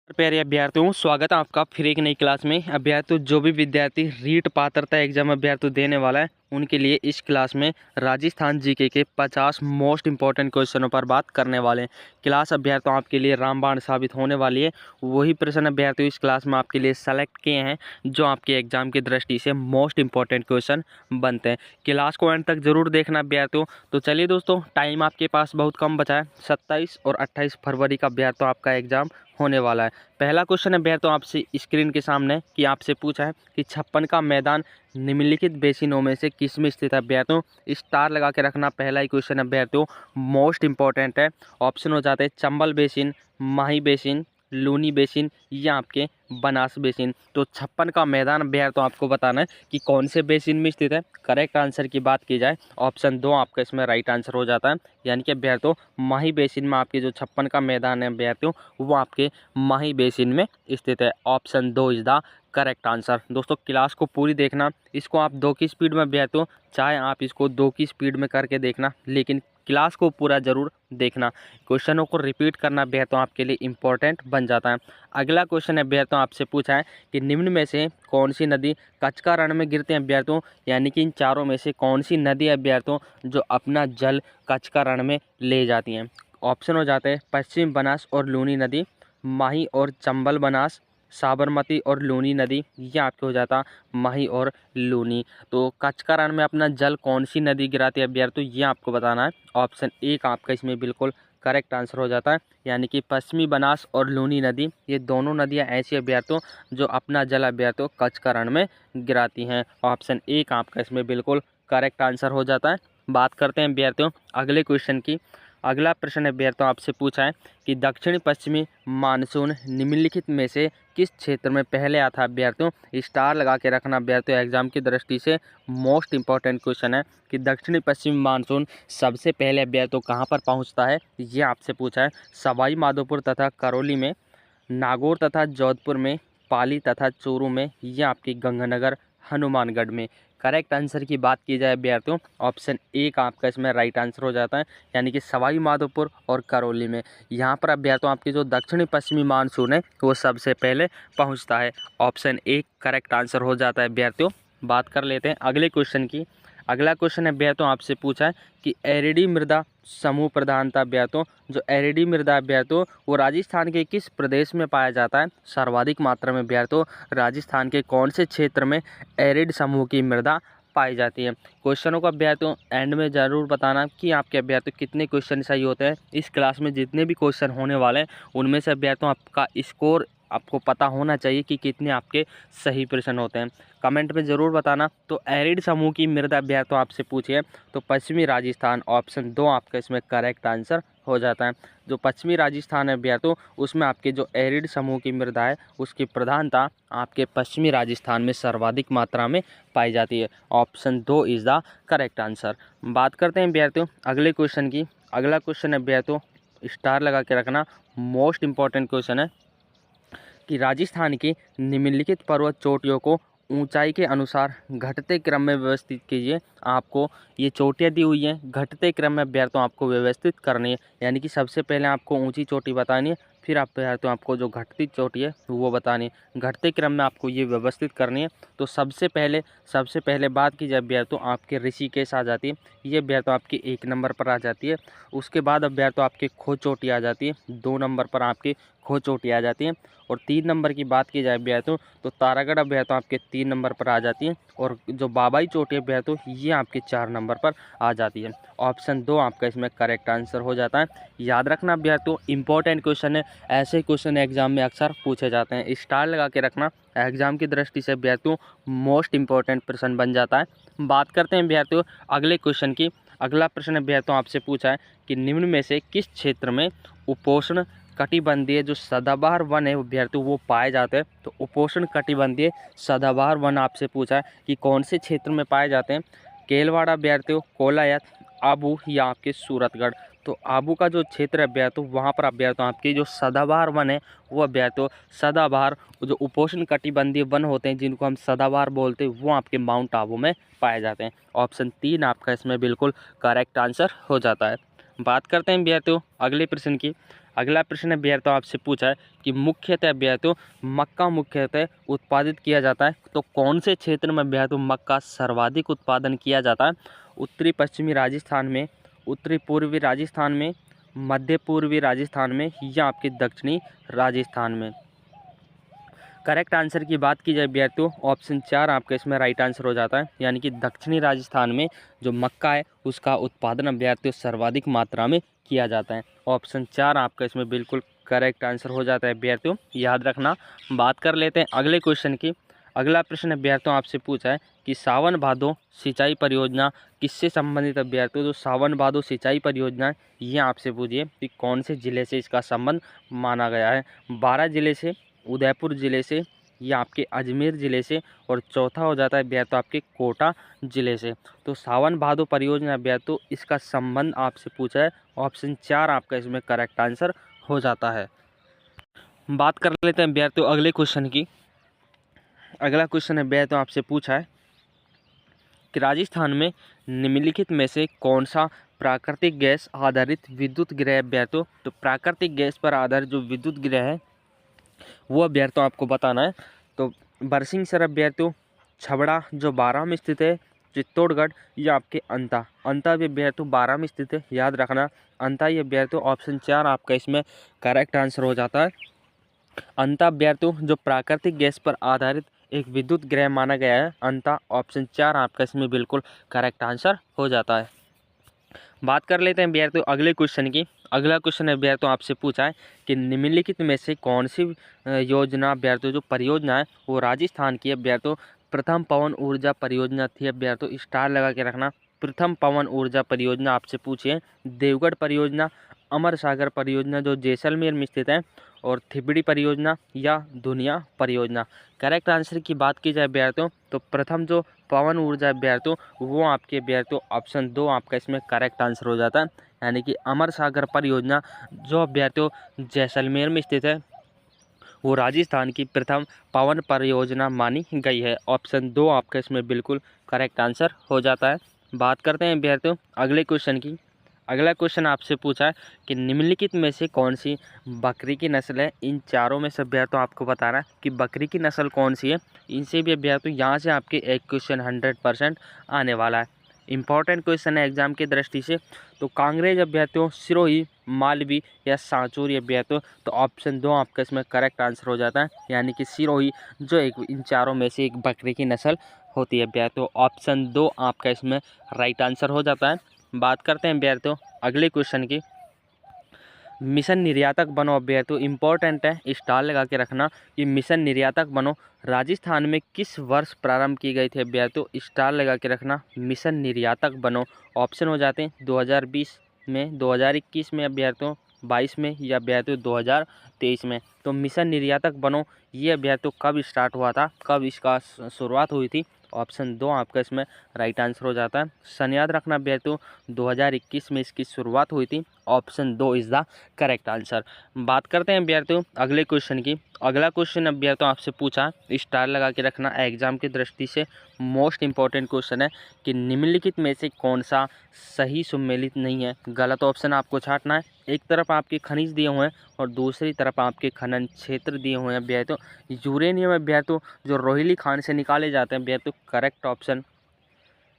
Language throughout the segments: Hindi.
प्यारे अभ्यर्थियों, स्वागत है आपका फिर एक नई क्लास में। अभ्यर्थियों, जो भी विद्यार्थी रीट पात्रता एग्जाम अभ्यर्थियों देने वाला है उनके लिए इस क्लास में राजस्थान जीके के 50 मोस्ट इंपॉर्टेंट क्वेश्चनों पर बात करने वाले हैं। क्लास अभ्यर्थियों आपके लिए रामबाण साबित होने वाली है। वही प्रश्न अभ्यर्थियों इस क्लास में आपके लिए सेलेक्ट किए हैं जो आपके एग्जाम की दृष्टि से मोस्ट इंपॉर्टेंट क्वेश्चन बनते हैं। क्लास को एंड तक जरूर देखना अभ्यर्थियों। तो चलिए दोस्तों, टाइम आपके पास बहुत कम बचा है। 27 और 28 फरवरी का अभ्यर्थियों आपका एग्जाम होने वाला है। पहला क्वेश्चन अभ्यर्थियों आपसे स्क्रीन के सामने कि आपसे पूछा है कि 56 का मैदान निम्नलिखित बेसिनों में से किस में स्थित है अभ्यर्थियों। स्टार लगा के रखना। पहला ही क्वेश्चन अभ्यर्थियों मोस्ट इंपॉर्टेंट है। ऑप्शन हो जाते हैं चंबल बेसिन, माही बेसिन, लूनी बेसिन या आपके बनास बेसिन। तो 56 का मैदान अभ्यर्थियों आपको बताना है कि कौन से बेसिन में स्थित है। करेक्ट आंसर की बात की जाए ऑप्शन 2 आपका इसमें राइट आंसर हो जाता है, यानी कि अभ्यर्थियों माही बेसिन में आपके जो 56 का मैदान है अभ्यर्थियों वो आपके माही बेसिन में स्थित है। Option 2 is the correct answer. दोस्तों क्लास को पूरी देखना। इसको आप 2 की स्पीड में अभ्यर्थियों चाहे आप इसको 2 की स्पीड में करके देखना, लेकिन क्लास को पूरा जरूर देखना। क्वेश्चनों को रिपीट करना अभ्यर्थियों आपके लिए इंपॉर्टेंट बन जाता है। अगला क्वेश्चन अभ्यर्थियों आपसे पूछा है कि निम्न में से कौन सी नदी कच्छ का रण में गिरते हैं अभ्यर्थियों, यानी कि इन चारों में से कौन सी नदी अभ्यर्थियों जो अपना जल कच्छ का रण में ले जाती हैं। ऑप्शन हो जाते हैं पश्चिम बनास और लूनी नदी, माही और चंबल बनास, साबरमती और लूनी नदी, ये आपके हो जाता माही और लूनी। तो कच्छ का रण में अपना जल कौन सी नदी गिराती है अभ्यर्थियों ये आपको बताना है। ऑप्शन 1 आपका इसमें बिल्कुल करेक्ट आंसर हो जाता है, यानी कि पश्चिमी बनास और लूनी नदी ये दोनों नदियां ऐसी अभ्यर्थियों जो अपना जल अभ्यर्थियों कच्छ का रण में गिराती हैं। ऑप्शन 1 आपका इसमें बिल्कुल करेक्ट आंसर हो जाता है। बात करते हैं अभ्यर्थियों अगले क्वेश्चन की। अगला प्रश्न अभ्यर्थियों आपसे पूछा है कि दक्षिण पश्चिमी मानसून निम्नलिखित में से किस क्षेत्र में पहले आता है अभ्यर्थियों। स्टार लगा के रखना अभ्यर्थियों, एग्जाम की दृष्टि से मोस्ट इंपॉर्टेंट क्वेश्चन है कि दक्षिणी पश्चिमी मानसून सबसे पहले अभ्यर्थियों कहाँ पर पहुँचता है ये आपसे पूछा है। सवाई माधोपुर तथा करौली में, नागौर तथा जोधपुर में, पाली तथा चूरू में या आपकी गंगानगर हनुमानगढ़ में। करेक्ट आंसर की बात की जाए अभ्यर्थियों ऑप्शन 1 आपका इसमें राइट आंसर हो जाता है, यानी कि सवाई माधोपुर और करौली में। यहाँ पर अभ्यर्थियों आपकी जो दक्षिणी पश्चिमी मानसून है वो सबसे पहले पहुँचता है। ऑप्शन 1 करेक्ट आंसर हो जाता है अभ्यर्थियों। बात कर लेते हैं अगले क्वेश्चन की। अगला क्वेश्चन अभ्यर्थियों आपसे पूछा है कि एरिडी मृदा समूह प्रधानता अभ्यर्थियों जो एरिडी मृदा अभ्यर्थियों वो राजस्थान के किस प्रदेश में पाया जाता है। सर्वाधिक मात्रा में अभ्यर्थियों राजस्थान के कौन से क्षेत्र में एरिड समूह की मृदा पाई जाती है। क्वेश्चनों को अभ्यर्थियों एंड में ज़रूर बताना कि आपके अभ्यर्थियों कितने क्वेश्चन सही होते हैं। इस क्लास में जितने भी क्वेश्चन होने वाले हैं उनमें से अभ्यर्थियों आपका स्कोर आपको पता होना चाहिए कि कितने आपके सही प्रश्न होते हैं। कमेंट में ज़रूर बताना। तो एरिड समूह की मृदा अभ्यर्थियों आपसे पूछिए तो पश्चिमी राजस्थान ऑप्शन 2 आपका इसमें करेक्ट आंसर हो जाता है। जो पश्चिमी राजस्थान है अभ्यर्थियों उसमें आपके जो एरिड समूह की मृदा है उसकी प्रधानता आपके पश्चिमी राजस्थान में सर्वाधिक मात्रा में पाई जाती है। Option 2 is the correct answer. बात करते हैं अभ्यर्थियों अगले क्वेश्चन की। अगला क्वेश्चन अभ्यर्थियों स्टार लगा के रखना, मोस्ट इंपॉर्टेंट क्वेश्चन है कि राजस्थान की निम्नलिखित पर्वत चोटियों को ऊंचाई के अनुसार घटते क्रम में व्यवस्थित कीजिए। आपको ये चोटियाँ दी हुई हैं, घटते क्रम में अभ्यर्थियों आपको व्यवस्थित करनी है, यानी कि सबसे पहले आपको ऊंची चोटी बतानी है, फिर अभ्यर्थियों आपको जो घटती चोटी है वो बतानी है। घटते क्रम में आपको ये व्यवस्थित करनी है। तो सबसे पहले बात की जाए अभ्यर्थियों आपके ऋषिकेश आ जाती है, ये अभ्यर्थियों आपकी 1 नंबर पर आ जाती है। उसके बाद अभ्यर्थियों आपके खो चोटी आ जाती है, 2 नंबर पर आपकी खो चोटी आ जाती है। और 3 नंबर की बात की जाए अभ्यर्थियों तो तारागढ़ अभ्यर्थियों आपके 3 नंबर पर आ जाती है। और जो बाबाई चोटी अभ्यर्थियों ये आपके 4 नंबर पर आ जाती है। ऑप्शन 2 आपका इसमें करेक्ट आंसर हो जाता है। याद रखना अभ्यर्थियों इंपॉर्टेंट क्वेश्चन है, ऐसे क्वेश्चन एग्जाम में अक्सर पूछे जाते हैं। स्टार लगा के रखना, एग्जाम की दृष्टि से अभ्यर्थियों मोस्ट इंपॉर्टेंट प्रश्न बन जाता है। बात करते हैं अभ्यर्थियों अगले क्वेश्चन की। अगला प्रश्न अभ्यर्थियों आपसे पूछा है कि निम्न में से किस क्षेत्र में उपोष्ण कटिबंधीय जो सदाबहार वन है अभ्यर्थियों वो पाए जाते हैं। तो उपोष्ण कटिबंधीय सदाबहार वन आपसे पूछा है कि कौन से क्षेत्र में पाए जाते हैं। केलवाड़ा अभ्यर्थियों, कोलायत, आबू या आपके सूरतगढ़। तो आबू का जो क्षेत्र है अभ्यर्थियों वहाँ पर अभ्यर्थियों आपकी जो सदाबहार वन है वो अभ्यर्थियों सदाबहार जो उपोष्ण कटिबंधीय वन होते हैं जिनको हम सदाबहार बोलते हैं वो आपके माउंट आबू में पाए जाते हैं। ऑप्शन 3 आपका इसमें बिल्कुल करेक्ट आंसर हो जाता है। बात करते हैं अभ्यर्थियों अगले प्रश्न की। अगला प्रश्न अभ्यर्थियों आपसे पूछा है कि मुख्यतः अभ्यर्थियों मक्का मुख्यतः उत्पादित किया जाता है, तो कौन से क्षेत्र में अभ्यर्थियों मक्का सर्वाधिक उत्पादन किया जाता है? उत्तरी पश्चिमी राजस्थान में, उत्तरी पूर्वी राजस्थान में, मध्य पूर्वी राजस्थान में या आपके दक्षिणी राजस्थान में? करेक्ट आंसर की बात की जाए अभ्यर्थियों, ऑप्शन 4 आपका इसमें राइट आंसर हो जाता है, यानी कि दक्षिणी राजस्थान में जो मक्का है उसका उत्पादन अभ्यर्थियों सर्वाधिक मात्रा में किया जाता है। ऑप्शन 4 आपका इसमें बिल्कुल करेक्ट आंसर हो जाता है अभ्यर्थियों, याद रखना। बात कर लेते हैं अगले क्वेश्चन की। अगला प्रश्न अभ्यर्थियों आपसे पूछा है कि सावन भादो सिंचाई परियोजना किससे संबंधित अभ्यर्थियों? जो सावन भादो सिंचाई परियोजना है ये आपसे पूछिए कि कौन से जिले से इसका संबंध माना गया है? 12 जिले से, उदयपुर ज़िले से या आपके अजमेर ज़िले से, और चौथा हो जाता है अभ्यर्थियों आपके कोटा ज़िले से। तो सावन भादो परियोजना अभ्यर्थियों इसका संबंध आपसे पूछा है, ऑप्शन 4 आपका इसमें करेक्ट आंसर हो जाता है। बात कर लेते हैं अभ्यर्थियों अगले क्वेश्चन की। अगला क्वेश्चन अभ्यर्थियों आपसे पूछा है कि राजस्थान में निम्नलिखित में से कौन सा प्राकृतिक गैस आधारित विद्युत गृह अभ्यर्थियों? तो प्राकृतिक गैस पर आधारित जो विद्युत गृह है वो अभ्यर्थियों आपको बताना है। तो बरसिंहसर अभ्यर्थियों, छबड़ा जो 12 में स्थित है, चित्तौड़गढ़ या आपके अंता भी अभ्यर्थियों 12 में स्थित है, याद रखना अंता ही अभ्यर्थियों। ऑप्शन 4 आपका इसमें करेक्ट आंसर हो जाता है। अंता अभ्यर्थियों जो प्राकृतिक गैस पर आधारित एक विद्युत गृह माना गया है अंता, ऑप्शन 4 आपका इसमें बिल्कुल करेक्ट आंसर हो जाता है। बात कर लेते हैं अभ्यर्थियों अगले क्वेश्चन की। अगला क्वेश्चन अभ्यर्थियों आपसे पूछा है कि निम्नलिखित में से कौन सी योजना अभ्यर्थियों जो परियोजना है वो राजस्थान की अभ्यर्थियों प्रथम पवन ऊर्जा परियोजना थी? अभ्यर्थियों स्टार लगा के रखना। प्रथम पवन ऊर्जा परियोजना आपसे पूछिए देवगढ़ परियोजना, अमर सागर परियोजना जो जैसलमेर में स्थित है, और थिबड़ी परियोजना या दुनिया परियोजना? करेक्ट आंसर की बात की जाए अभ्यर्थियों तो प्रथम जो पवन ऊर्जा अभ्यर्थियों वो आपके अभ्यर्थियों ऑप्शन 2 आपका इसमें करेक्ट आंसर हो जाता है, यानी कि अमर सागर परियोजना जो अभ्यर्थियों जैसलमेर में स्थित है वो राजस्थान की प्रथम पवन परियोजना मानी गई है। ऑप्शन 2 आपका इसमें बिल्कुल करेक्ट आंसर हो जाता है। बात करते हैं अभ्यर्थियों अगले क्वेश्चन की। अगला क्वेश्चन आपसे पूछा है कि निम्नलिखित में से कौन सी बकरी की नस्ल है? इन चारों में से अभ्यर्थियों आपको बताना है कि बकरी की नस्ल कौन सी है। इनसे भी अभ्यर्थियों यहाँ से आपके एक क्वेश्चन 100% आने वाला है, इंपॉर्टेंट क्वेश्चन है एग्जाम की दृष्टि से। तो कांग्रेज अभ्यर्थियों, सिरोही, मालवी या सांचौर अभ्यर्थियों? तो ऑप्शन 2 आपका इसमें करेक्ट आंसर हो जाता है, यानी कि सिरोही जो एक इन चारों में से एक बकरी की नस्ल होती है अभ्यर्थियों। ऑप्शन 2 आपका इसमें राइट आंसर हो जाता है। बात करते हैं अभ्यर्थियों अगले क्वेश्चन की। मिशन निर्यातक बनो अभ्यर्थियों इंपॉर्टेंट है, स्टार लगा के रखना कि मिशन निर्यातक बनो राजस्थान में किस वर्ष प्रारंभ की गई थी अभ्यर्थियों? स्टार लगा के रखना मिशन निर्यातक बनो। ऑप्शन हो जाते हैं 2020 में, 2021 में अभ्यर्थियों, 22 में या अभ्यर्थियों 2023 में। तो मिशन निर्यातक बनो ये अभ्यर्थियों कब स्टार्ट हुआ था, कब इसका शुरुआत हुई थी? ऑप्शन 2 आपका इसमें राइट आंसर हो जाता है। सन याद रखना अभ्यर्थियों 2021 में इसकी शुरुआत हुई थी। Option 2 is the correct answer. बात करते हैं अभ्यर्थियों अगले क्वेश्चन की। अगला क्वेश्चन अभ्यर्थियों आपसे पूछा, स्टार लगा के रखना, एग्जाम की दृष्टि से मोस्ट इंपॉर्टेंट क्वेश्चन है कि निम्नलिखित में से कौन सा सही सुमेलित नहीं है? गलत ऑप्शन आपको छांटना है। एक तरफ आपके खनिज दिए हुए हैं और दूसरी तरफ आपके खनन क्षेत्र दिए हुए हैं अभ्यर्थियों। यूरेनियम अभ्यर्थियों जो रोहिली खान से निकाले जाते हैं अभ्यर्थियों, करेक्ट ऑप्शन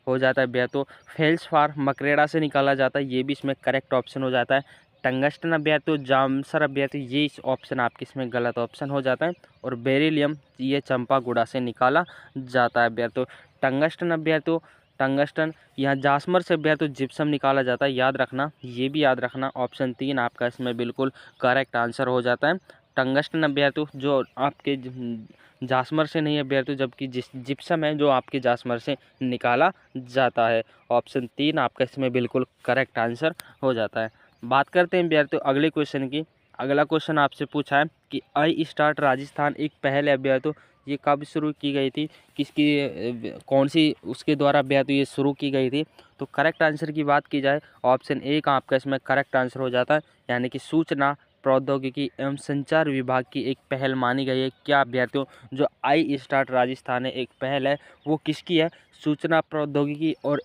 हो जाता है अभ्यर्थियों। फेल्सफार मकरेड़ा से निकाला जाता है, ये भी इसमें करेक्ट ऑप्शन हो जाता है। टंगस्टन अभ्यर्थियों, जामसर अभ्यर्थियों, ये इस ऑप्शन आपके इसमें गलत ऑप्शन हो जाता है। और बेरिलियम ये चंपागुड़ा से निकाला जाता है अभ्यर्थियों। टंगस्टन अभ्यर्थियों, टंगस्टन यहाँ जासमर से अभ्यर्थियों जिप्सम निकाला जाता है, याद रखना, ये भी याद रखना। ऑप्शन 3 आपका इसमें बिल्कुल करेक्ट आंसर हो जाता है। टंगस्टन अभ्यर्थियों जो आपके जासमर से नहीं अभ्यर्थियों, जबकि जिप्सम है जो आपके जासमर से निकाला जाता है। ऑप्शन 3 आपका इसमें बिल्कुल करेक्ट आंसर हो जाता है। बात करते हैं अभ्यर्थियों अगले क्वेश्चन की। अगला क्वेश्चन आपसे पूछा है कि आई स्टार्ट राजस्थान एक पहल है अभ्यर्थियों, ये कब शुरू की गई थी, किसकी कौन सी उसके द्वारा अभ्यर्थियों ये शुरू की गई थी? तो करेक्ट आंसर की बात की जाए ऑप्शन 1 आपका इसमें करेक्ट आंसर हो जाता है, यानी कि सूचना प्रौद्योगिकी एवं संचार विभाग की एक पहल मानी गई है। क्या अभ्यर्थियों जो आई स्टार्ट राजस्थान है एक पहल है वो किसकी है? सूचना प्रौद्योगिकी और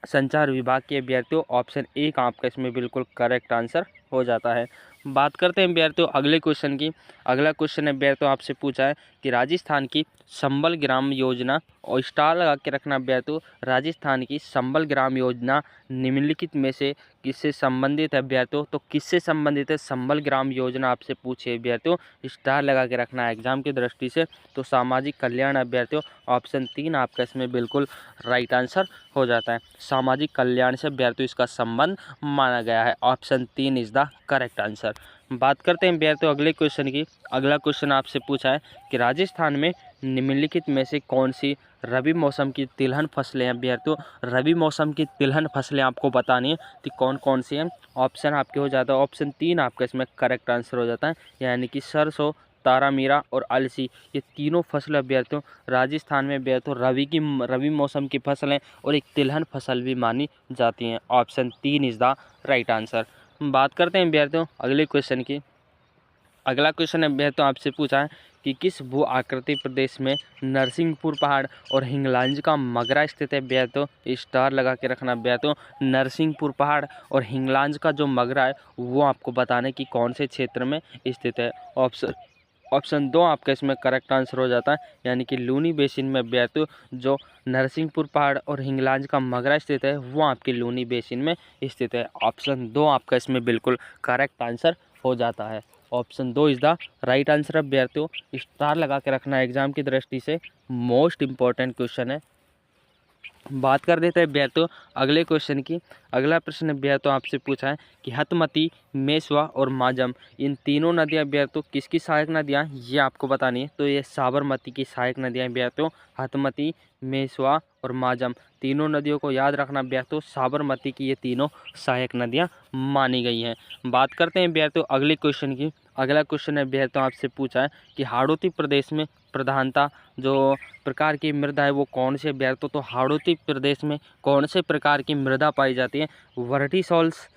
संचार विभाग के अभ्यर्थियों। ऑप्शन 1 आपका इसमें बिल्कुल करेक्ट आंसर हो जाता है। बात करते हैं विद्यार्थियों अगले क्वेश्चन की। अगला क्वेश्चन है विद्यार्थियों आपसे पूछा है कि राजस्थान की संबल ग्राम योजना, और स्टार लगा के रखना विद्यार्थियों, राजस्थान की संबल ग्राम योजना निम्नलिखित में से किससे संबंधित है विद्यार्थियों? तो किससे संबंधित है संबल ग्राम योजना आपसे पूछे विद्यार्थियों, स्टार लगा के रखना है एग्जाम की दृष्टि से। तो सामाजिक कल्याण है विद्यार्थियों, ऑप्शन 3 आपका इसमें बिल्कुल राइट आंसर हो जाता है। सामाजिक कल्याण से विद्यार्थियों इसका संबंध माना गया है, option 3 is the correct answer. बात करते हैं विद्यार्थियों अगले क्वेश्चन की। अगला क्वेश्चन आपसे पूछा है कि राजस्थान में निम्नलिखित में से कौन सी रबी मौसम की तिलहन फसलें हैं विद्यार्थियों? रबी मौसम की तिलहन फसलें आपको बतानी है कि कौन कौन सी हैं। ऑप्शन आपके हो जाता है, ऑप्शन 3 आपका इसमें करेक्ट आंसर हो जाता है, यानी कि सरसों, तारामीरा और अलसी, ये तीनों फसलें विद्यार्थियों राजस्थान में विद्यार्थियों रबी मौसम की फसलें और एक तिलहन फसल भी मानी जाती हैं। Option 3 is the right answer. बात करते हैं विद्यार्थियों अगले क्वेश्चन की। अगला क्वेश्चन है विद्यार्थियों आपसे पूछा है कि किस भू आकृति प्रदेश में नरसिंहपुर पहाड़ और हिंगलांज का मगरा स्थित है विद्यार्थियों? स्टार लगा के रखना विद्यार्थियों, नरसिंहपुर पहाड़ और हिंगलांज का जो मगरा है वो आपको बताने की कौन से क्षेत्र में स्थित है। ऑप्शन 2 आपका इसमें करेक्ट आंसर हो जाता है, यानी कि लूनी बेसिन में विद्यार्थियों जो नरसिंहपुर पहाड़ और हिंगलांज का मगरा स्थित है वो आपके लूनी बेसिन में स्थित है। ऑप्शन 2 आपका इसमें बिल्कुल करेक्ट आंसर हो जाता है। Option 2 is the right answer. अब विद्यार्थियों स्टार लगा के रखना एग्जाम की दृष्टि से मोस्ट इंपॉर्टेंट क्वेश्चन है। बात कर देते हैं विद्यार्थियों अगले क्वेश्चन की। अगला प्रश्न विद्यार्थियों आपसे पूछा है कि हतमती, मेसवा और माजम, इन तीनों नदियां विद्यार्थियों किसकी सहायक नदियां ये आपको बतानी है। तो ये साबरमती की सहायक नदियां विद्यार्थियों, हतमती, मेसवा और माजम, तीनों नदियों को याद रखना विद्यार्थियों, साबरमती की ये तीनों सहायक नदियां मानी गई हैं। बात करते हैं विद्यार्थियों अगले क्वेश्चन की। अगला क्वेश्चन है विद्यार्थियों आपसे पूछा है कि हाड़ौती प्रदेश में प्रधानता जो प्रकार की मृदा है वो कौन से विद्यार्थियों? तो हाड़ौती प्रदेश में कौन से प्रकार की मृदा पाई जाती है? वर्टिसॉल्स।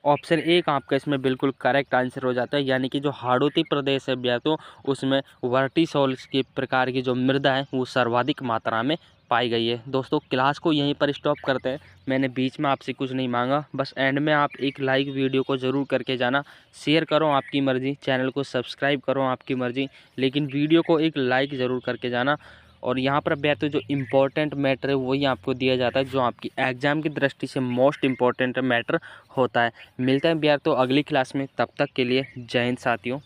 ऑप्शन 1 आपका इसमें बिल्कुल करेक्ट आंसर हो जाता है, यानी कि जो हाड़ौती प्रदेश है विद्यार्थियों उसमें वर्टिसॉल्स के प्रकार की जो मृदा है वो सर्वाधिक मात्रा में पाई गई है। दोस्तों क्लास को यहीं पर स्टॉप करते हैं। मैंने बीच में आपसे कुछ नहीं मांगा, बस एंड में आप एक लाइक वीडियो को ज़रूर करके जाना, शेयर करो आपकी मर्ज़ी, चैनल को सब्सक्राइब करो आपकी मर्ज़ी, लेकिन वीडियो को एक लाइक ज़रूर करके जाना। और यहाँ पर विद्यार्थियों जो इम्पोर्टेंट मैटर है वही आपको दिया जाता है, जो आपकी एग्जाम की दृष्टि से मोस्ट इम्पोर्टेंट मैटर होता है। मिलते हैं विद्यार्थियों अगली क्लास में, तब तक के लिए जय हिंद साथियों।